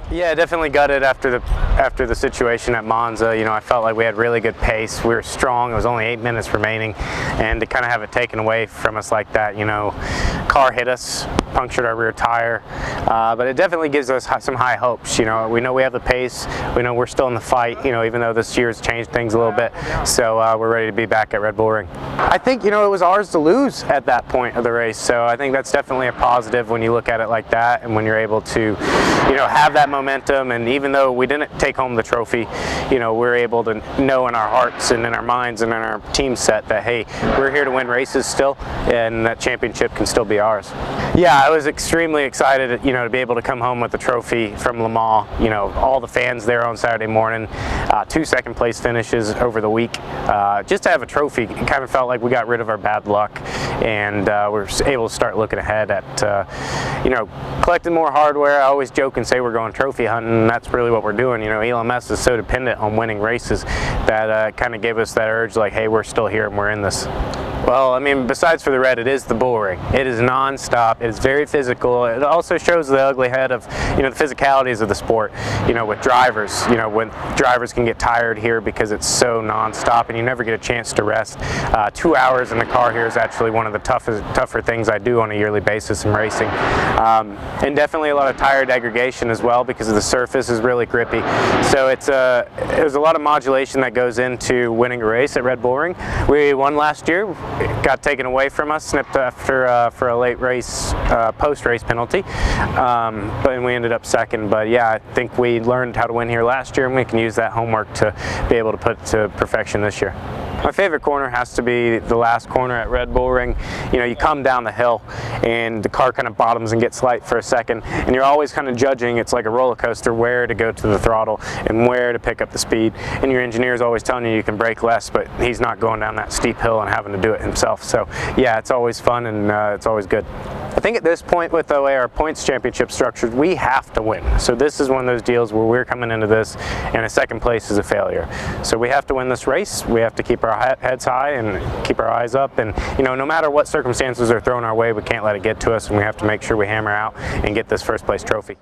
Yeah, definitely gutted after the situation at Monza. You know, I felt like we had really good pace. We were strong. It was only 8 minutes remaining, and to kind of have it taken away from us like that, you know, car hit us, punctured our rear tire, but it definitely gives us some high hopes. You know, we have the pace. We know we're still in the fight. You know, even though this year's changed things a little bit, so we're ready to be back at Red Bull Ring. I think, you know, it was ours to lose at that point of the race, so I think that's definitely a positive when you look at it like that, and when you're able to, you know, have that momentum. And even though we didn't take home the trophy, you know, we're able to know in our hearts and in our minds and in our team set that, hey, we're here to win races still, and that championship can still be ours. Yeah, I was extremely excited, you know, to be able to come home with the trophy from Le Mans. You know, all the fans there on Saturday morning, 2 second place finishes over the week. Just to have a trophy, it kind of felt like we got rid of our bad luck, and we're able to start looking ahead at, you know, collecting more hardware. I always joke and say we're going trophy hunting, and that's really what we're doing. You know, ELMS is so dependent on winning races that kind of gave us that urge, like, hey, we're still here and we're in this. Well, I mean, besides for the red, it is the bull ring. It is non-stop. It is very physical. It also shows the ugly head of, you know, the physicalities of the sport. You know, with drivers, you know, when drivers can get tired here because it's so non-stop and you never get a chance to rest. 2 hours in the car here is actually one of the tougher things I do on a yearly basis in racing. And definitely a lot of tire degradation as well, because the surface is really grippy. So there's a lot of modulation that goes into winning a race at Red Bull Ring. We won last year. It got taken away from us, snipped after for a late race, post-race penalty, but we ended up second. But yeah, I think we learned how to win here last year, and we can use that homework to be able to put to perfection this year. My favorite corner has to be the last corner at Red Bull Ring. You know, you come down the hill and the car kind of bottoms and gets light for a second, and you're always kind of judging, it's like a roller coaster, where to go to the throttle and where to pick up the speed. And your engineer is always telling you you can brake less, but he's not going down that steep hill and having to do it himself. So yeah, it's always fun, and it's always good. I think at this point, with the way our points championship structured, we have to win. So this is one of those deals where we're coming into this and a second place is a failure. So we have to win this race. We have to keep our heads high and keep our eyes up, and, you know, no matter what circumstances are thrown our way, we can't let it get to us, and we have to make sure we hammer out and get this first place trophy.